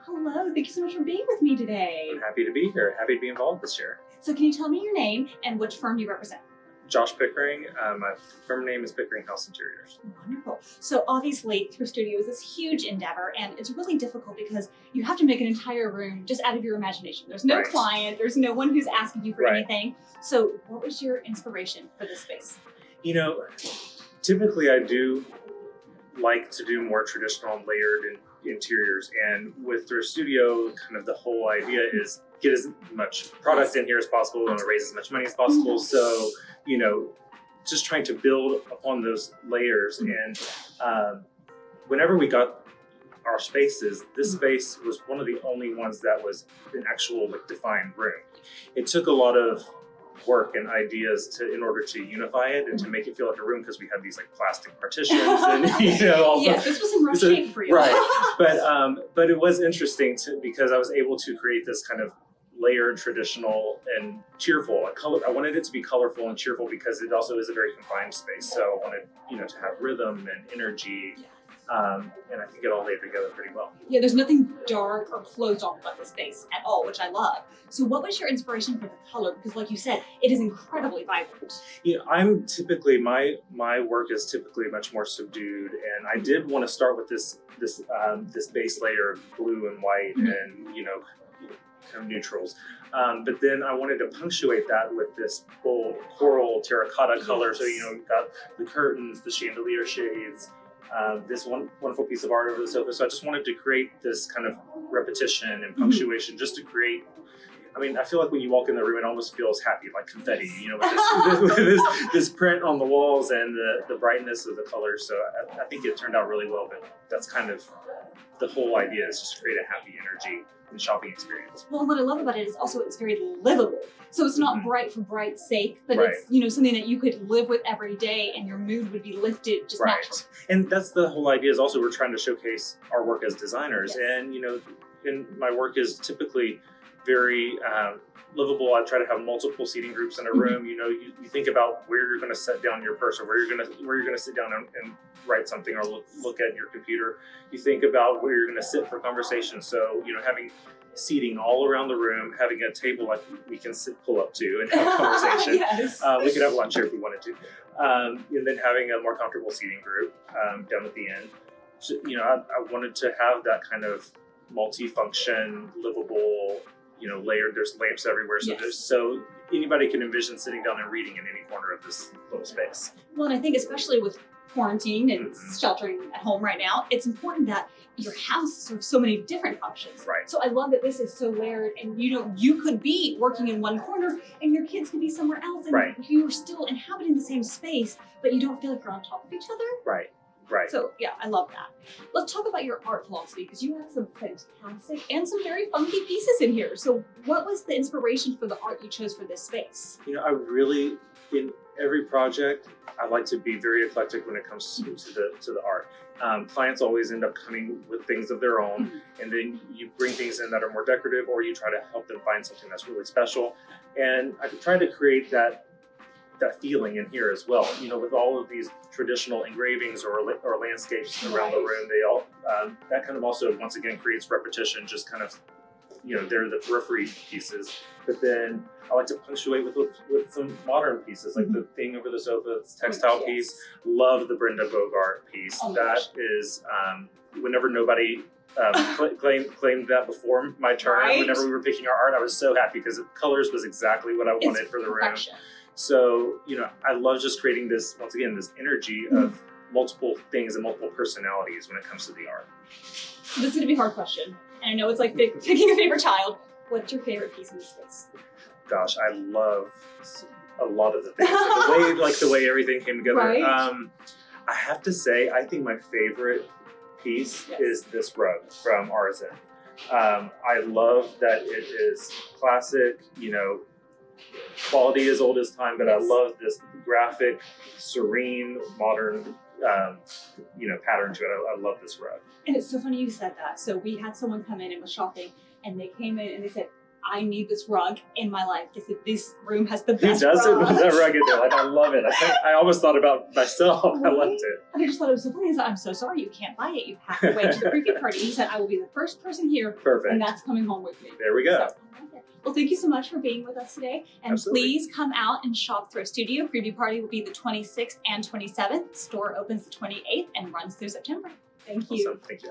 Hello, thank you so much for being with me today. I'm happy to be here. Happy to be involved this year. So can you tell me your name and which firm you represent? Josh Pickering. My firm name is Pickering House Interiors. Wonderful. So obviously Thrift Studio is this huge endeavor, and it's really difficult because you have to make an entire room just out of your imagination. There's no client, there's no one who's asking you for anything. So what was your inspiration for this space? You know, typically I do like to do more traditional layered interiors, and with Thrift Studio, kind of the whole idea is get as much product in here as possible and raise as much money as possible. So, you know, just trying to build upon those layers. And whenever we got our spaces, this space was one of the only ones that was an actual defined room. It took a lot of work and ideas in order to unify it and to make it feel like a room, because we had these plastic partitions and yes, this was in rough shape for you. Right. But it was interesting because I was able to create this kind of layered, traditional, and cheerful. I wanted it to be colorful and cheerful because it also is a very confined space. So I wanted to have rhythm and energy. And I think it all laid together pretty well. Yeah, there's nothing dark or closed off about this space at all, which I love. So what was your inspiration for the color? Because like you said, it is incredibly vibrant. I'm typically, my work is typically much more subdued, and I did want to start with this base layer of blue and white and kind of neutrals. But then I wanted to punctuate that with this bold coral terracotta color. So you've got the curtains, the chandelier shades, this wonderful piece of art over the sofa. So I just wanted to create this kind of repetition and punctuation just to create, I feel like when you walk in the room, it almost feels happy, like confetti, with this print on the walls and the brightness of the colors. So I think it turned out really well, but that's kind of the whole idea, is just to create a happy energy and shopping experience. Well, what I love about it is also it's very livable. So it's not bright for bright's sake, but it's something that you could live with every day and your mood would be lifted just naturally. And that's the whole idea, is also we're trying to showcase our work as designers. And and my work is typically very livable. I try to have multiple seating groups in a room. You think about where you're going to set down your purse, or where you're going to sit down and write something, or look at your computer. You think about where you're going to sit for conversation. So having seating all around the room, having a table like we can pull up to and have a conversation. We could have lunch here if we wanted to, and then having a more comfortable seating group down at the end. So, I wanted to have that kind of multi-function, livable, layered. There's lamps everywhere, so anybody can envision sitting down and reading in any corner of this little space. Well, and I think especially with quarantine and sheltering at home right now, it's important that your house serves so many different functions. Right. So I love that this is so layered, and you could be working in one corner and your kids could be somewhere else, and you're still inhabiting the same space, but you don't feel like you're on top of each other. Right. So yeah, I love that. Let's talk about your art philosophy, because you have some fantastic and some very funky pieces in here. So what was the inspiration for the art you chose for this space? I really, in every project, I like to be very eclectic when it comes to the art. Clients always end up coming with things of their own, and then you bring things in that are more decorative, or you try to help them find something that's really special. And I try to create that feeling in here as well. With all of these traditional engravings or landscapes around the room, they all that kind of also once again creates repetition. Just kind of they're the periphery pieces, but then I like to punctuate with some modern pieces, like the thing over the sofa, it's textile piece. Love the Brenda Bogart piece. That is whenever nobody claimed that before my turn. Whenever we were picking our art, I was so happy because colors was exactly what I wanted for the room. So, I love just creating this, once again, this energy of multiple things and multiple personalities when it comes to the art. So this is going to be a hard question. And I know it's like picking a favorite child. What's your favorite piece in this space? Gosh, I love a lot of the things. the way everything came together. I have to say, I think my favorite piece is this rug from Artisan. I love that it is classic, quality as old as time, but I love this graphic, serene, modern, pattern to it. I love this rug. And it's so funny you said that. So we had someone come in and was shopping, and they came in and they said, I need this rug in my life. They said, this room has the Who best doesn't rug. with that rug in there? Like, I love it. I almost thought about myself. I Right? loved it. And I just thought it was so funny. I said, I'm so sorry you can't buy it. You have to wait to the preview party. He said, I will be the first person here, Perfect. and that's coming home with me. There we go. So, I love it. Well, thank you so much for being with us today. And Absolutely. please come out and shop Thrift Studio. Preview party will be the 26th and 27th. Store opens the 28th and runs through September. Thank you. Awesome. Thank you.